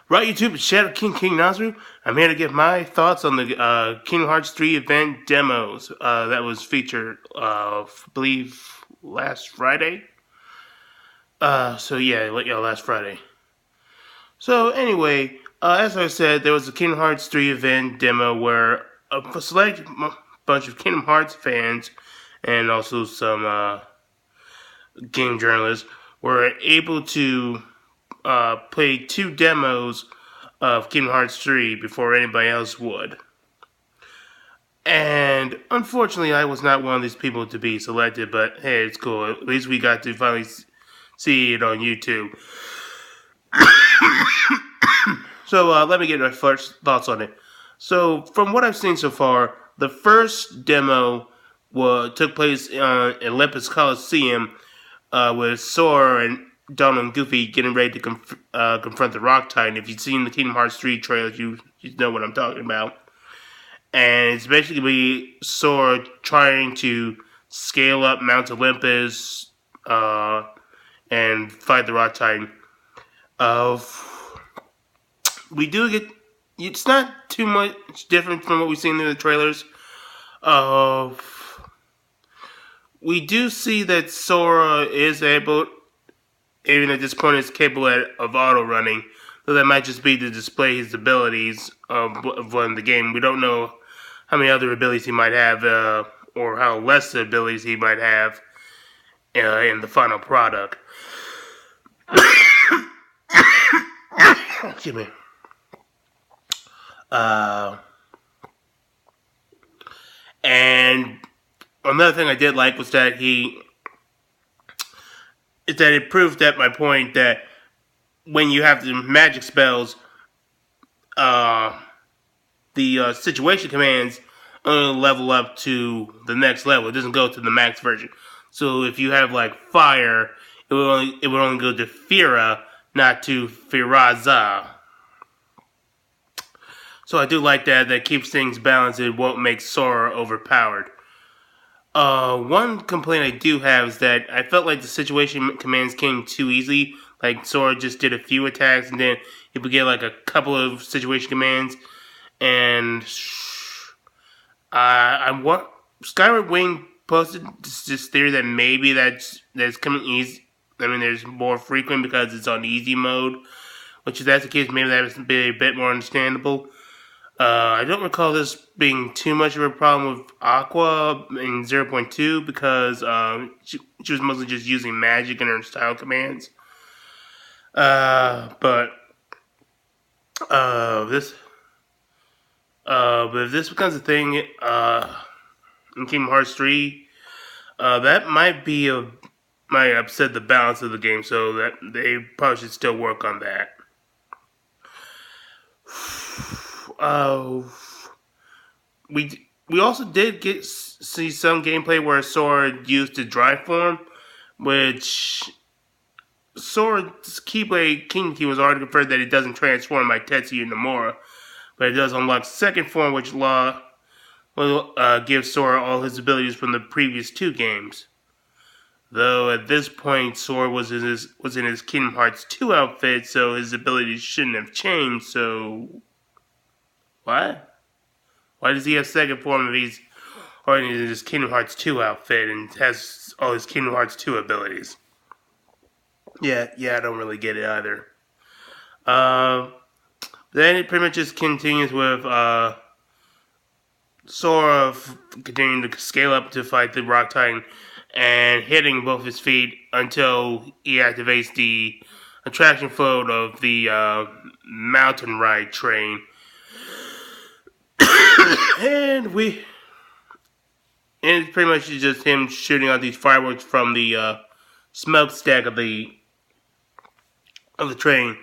Right, YouTube, it's Shadow King Nazaru. I'm here to give my thoughts on the Kingdom Hearts 3 event demos that was featured, I believe, last Friday. Last Friday. So anyway, as I said, there was a Kingdom Hearts 3 event demo where a select bunch of Kingdom Hearts fans and also some game journalists were able to play two demos of Kingdom Hearts 3 before anybody else would. And unfortunately, I was not one of these people to be selected, but hey, it's cool. At least we got to finally see it on YouTube. So let me get my first thoughts on it. So from what I've seen so far, the first demo took place in Olympus Coliseum with Sora and Donald and Goofy getting ready to confront the Rock Titan. If you've seen the Kingdom Hearts 3 trailers, you know what I'm talking about. And it's basically Sora trying to scale up Mount Olympus and fight the Rock Titan. We do get... It's not too much different from what we've seen in the trailers. We do see that Sora is able, even at this point, is capable of auto-running. So that might just be to display his abilities of the game. We don't know how many other abilities he might have, or how less abilities he might have in the final product. Excuse me. And another thing I did like was that it proved that my point that when you have the magic spells, the situation commands only level up to the next level. It doesn't go to the max version. So if you have like fire, it would only go to Fira, not to Firaza. So I do like that. That keeps things balanced. It won't make Sora overpowered. One complaint I do have is that I felt like the situation commands came too easy. Like Sora just did a few attacks and then he would get like a couple of situation commands. And Skyward Wing posted this theory that maybe that's coming easy. I mean, there's more frequent because it's on easy mode. Which if that's the case, maybe that would be a bit more understandable. I don't recall this being too much of a problem with Aqua in 0.2 because she was mostly just using magic in her style commands. But if this becomes a thing in Kingdom Hearts 3, that might upset the balance of the game, so that they probably should still work on that. We also did see some gameplay where Sora used the dry form, which Sora's Keyblade King Key was already confirmed that it doesn't transform like Tetsuya Nomura, but it does unlock second form, which will give Sora all his abilities from the previous two games. Though at this point, Sora was in his Kingdom Hearts 2 outfit, so his abilities shouldn't have changed. So what? Why does he have second form if he's already in his Kingdom Hearts 2 outfit and has all his Kingdom Hearts 2 abilities? Yeah, I don't really get it either. Then it pretty much just continues with Sora continuing to scale up to fight the Rock Titan and hitting both his feet until he activates the attraction float of the mountain ride train. And it's pretty much just him shooting out these fireworks from the smokestack of the train.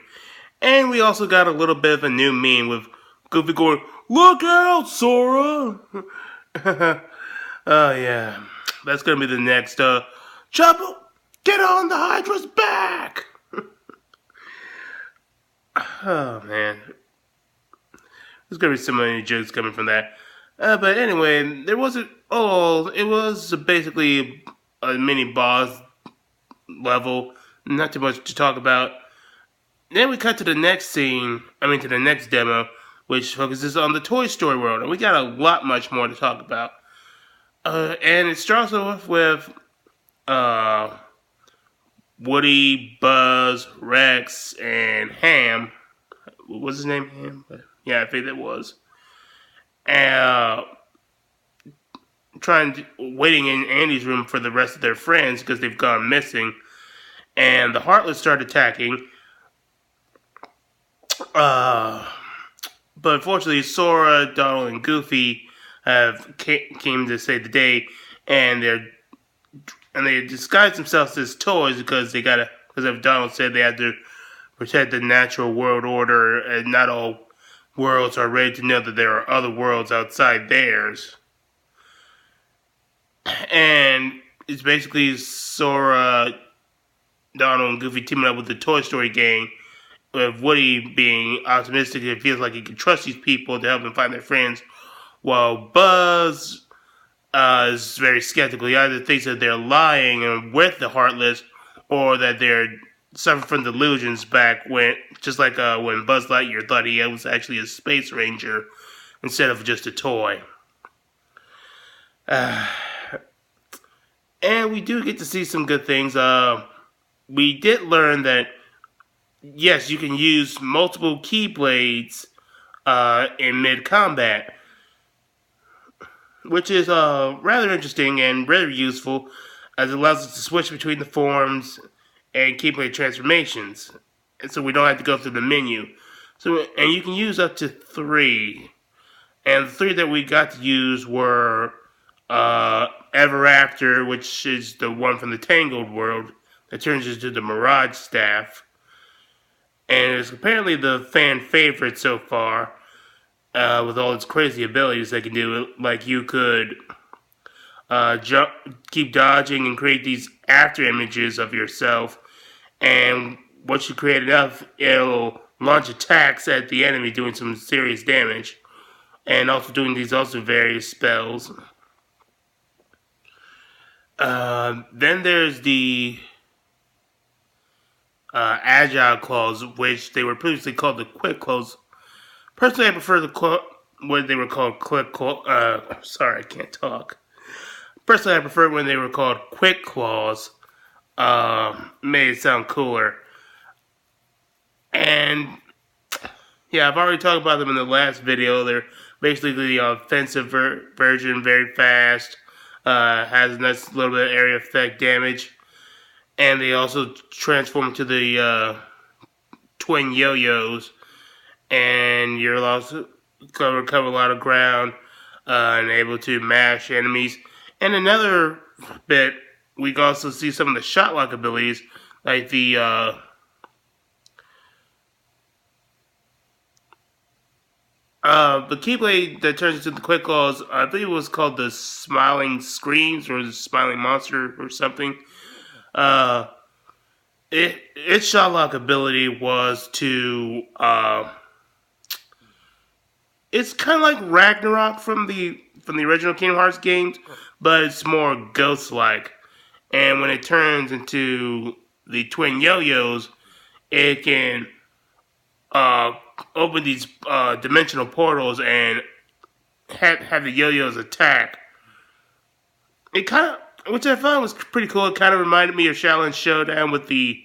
And we also got a little bit of a new meme with Goofy going, "Look out, Sora!" Oh yeah, that's gonna be the next Chopper, get on the Hydra's back! Oh man, there's gonna be so many jokes coming from that. But anyway, it was basically a mini boss level. Not too much to talk about. Then we cut to the next scene, to the next demo, which focuses on the Toy Story world. And we got a lot much more to talk about. And it starts off with Woody, Buzz, Rex, and Ham. What was his name? Ham? Yeah, I think that was. Waiting in Andy's room for the rest of their friends because they've gone missing. And the Heartless start attacking. But unfortunately, Sora, Donald, and Goofy came to save the day, and they disguised themselves as toys because as Donald said, they had to protect the natural world order, and not all worlds are ready to know that there are other worlds outside theirs. And it's basically Sora, Donald, and Goofy teaming up with the Toy Story gang, with Woody being optimistic and feels like he can trust these people to help him find their friends, while Buzz is very skeptical. He either thinks that they're lying and with the Heartless, or that they're suffering from delusions back when, just like when Buzz Lightyear thought he was actually a space ranger instead of just a toy. And we do get to see some good things. We did learn that yes, you can use multiple keyblades in mid-combat, which is rather interesting and rather useful, as it allows us to switch between the forms and keyblade transformations, and so we don't have to go through the menu. And you can use up to 3, and the 3 that we got to use were Ever After, which is the one from the Tangled world that turns into the Mirage Staff. And it's apparently the fan favorite so far, with all its crazy abilities they can do. Like you could keep dodging and create these after images of yourself. And once you create enough, it'll launch attacks at the enemy, doing some serious damage. And also doing these various spells. Then there's the agile claws, which they were previously called the quick claws. Personally, I prefer what they were called quick claws. Sorry, I can't talk. Personally, I prefer when they were called quick claws. Made it sound cooler. And yeah, I've already talked about them in the last video. They're basically the offensive version, very fast. Has a nice little bit of area effect damage. And they also transform into the twin yo-yos. And you're also cover a lot of ground and able to mash enemies. And another bit, we can also see some of the shot lock abilities, like the Keyblade that turns into the quick claws. I believe it was called the Smiling Screams or the Smiling Monster or something. Its shot lock ability was to it's kind of like Ragnarok from the original Kingdom Hearts games, but it's more ghost-like. And when it turns into the twin yo-yos, it can open these dimensional portals and have the yo-yos attack. It kind of, which I found was pretty cool. It kind of reminded me of Shaolin Showdown with the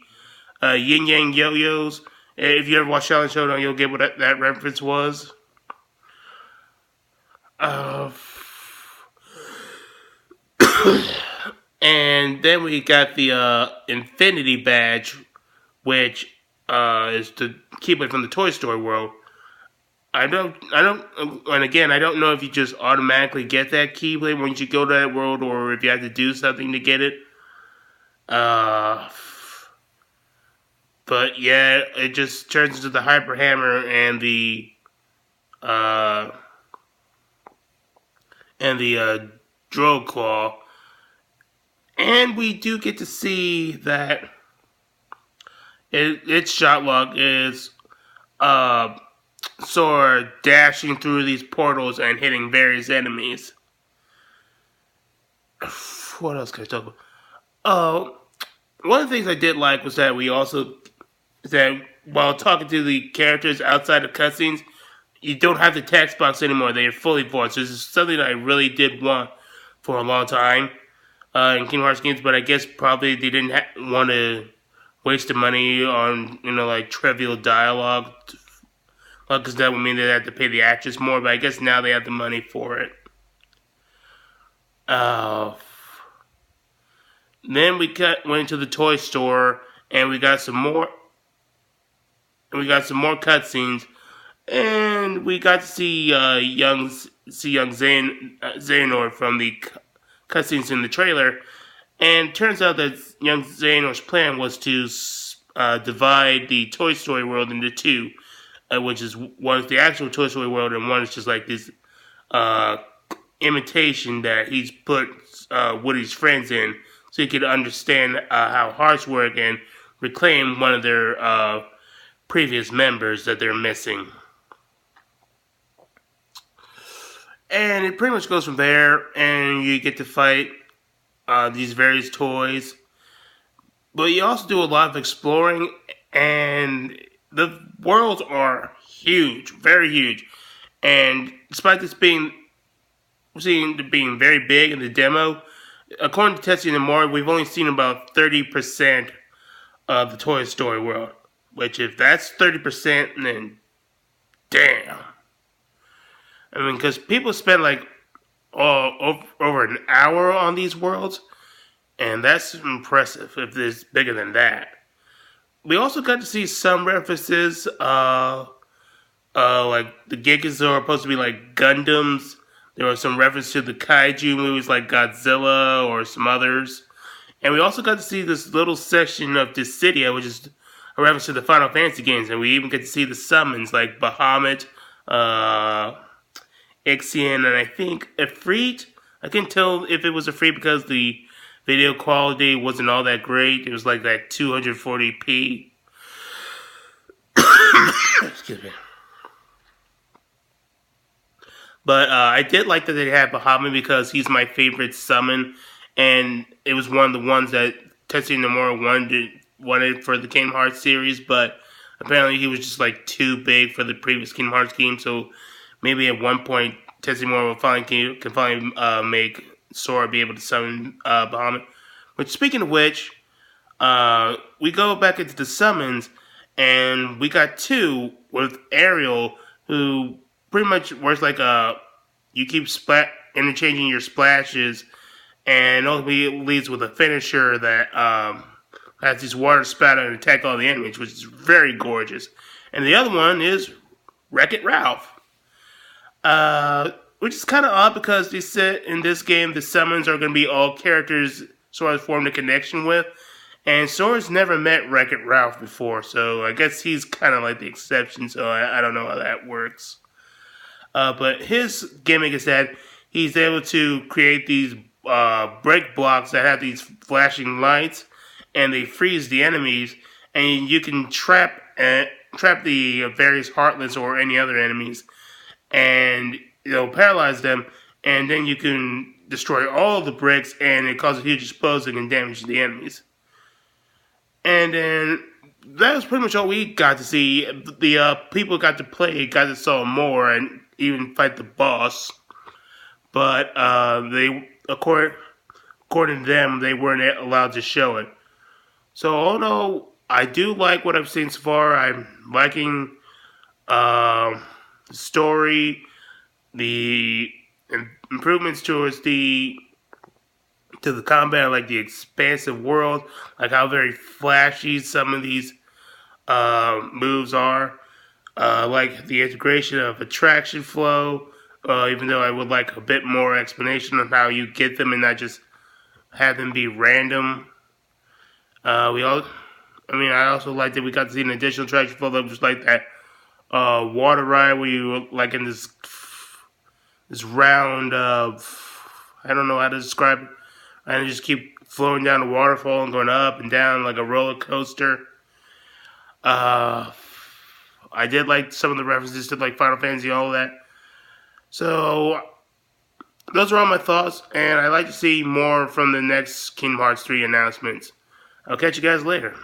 yin yang yo-yos. If you ever watch Shaolin Showdown, you'll get what that reference was. And then we got the Infinity Badge, which is the keyblade from the Toy Story world. And again, I don't know if you just automatically get that keyblade once you go to that world, or if you have to do something to get it. But yeah, it just turns into the Hyper Hammer and the Drow Claw. And we do get to see that its shot lock is Sora dashing through these portals and hitting various enemies. What else can I talk about? One of the things I did like was that we while talking to the characters outside of cutscenes, you don't have the text box anymore. They are fully voiced. This is something that I really did want for a long time in Kingdom Hearts games, but I guess probably they didn't want to waste the money on like trivial dialogue, because that would mean they'd have to pay the actress more. But I guess now they have the money for it. Then we went into the toy store and we got some more. We got some more cutscenes, and we got to see young Xehanort from the cutscenes in the trailer. And it turns out that young Xehanort's plan was to divide the Toy Story world into two, which is one is the actual Toy Story world, and one is just like this imitation that he's put Woody's friends in, so he could understand how hearts work and reclaim one of their previous members that they're missing. And it pretty much goes from there, and you get to fight these various toys. But you also do a lot of exploring, and the worlds are huge, very huge. And despite this being very big in the demo, according to Tessie and More, we've only seen about 30% of the Toy Story world. Which, if that's 30%, then damn. I mean, because people spend like over an hour on these worlds, and that's impressive if it's bigger than that. We also got to see some references, like the Gigas are supposed to be like Gundams. There was some reference to the kaiju movies like Godzilla or some others. And we also got to see this little section of Dissidia, which is a reference to the Final Fantasy games, and we even get to see the summons like Bahamut, Ixion, and I think Ifrit. I couldn't tell if it was Ifrit because the video quality wasn't all that great. It was like that 240p. Excuse me. But I did like that they had Bahamut because he's my favorite summon, and it was one of the ones that Tetsuya Nomura wanted for the Kingdom Hearts series, but apparently he was just like too big for the previous Kingdom Hearts game, so maybe at one point Tetsuya Nomura can finally make Sora be able to summon Bahamut. Which, speaking of which, we go back into the summons, and we got two with Ariel, who pretty much works like you keep interchanging your splashes, and ultimately leads with a finisher that has these water spout and attack all the enemies, which is very gorgeous. And the other one is Wreck-It Ralph. Which is kind of odd because they said in this game the summons are going to be all characters Sora's formed a connection with. And Sora's never met Wreck-It Ralph before, so I guess he's kind of like the exception, so I don't know how that works. But his gimmick is that he's able to create these break blocks that have these flashing lights, and they freeze the enemies, and you can trap the various Heartless or any other enemies, and it'll paralyze them, and then you can destroy all the bricks, and it causes huge explosion and damage to the enemies. And then that was pretty much all we got to see. The people got to play, got to saw more, and even fight the boss. But they, according to them, they weren't allowed to show it. So, although I do like what I've seen so far, I'm liking the story, the improvements towards the combat, like the expansive world, like how very flashy some of these moves are, like the integration of attraction flow, even though I would like a bit more explanation on how you get them and not just have them be random. I also like that we got to see an additional attraction flow that was like that water ride where you were like in this round of, I don't know how to describe it, and you just keep flowing down the waterfall and going up and down like a roller coaster. I did like some of the references to like Final Fantasy and all of that. So those are all my thoughts, and I'd like to see more from the next Kingdom Hearts 3 announcements. I'll catch you guys later.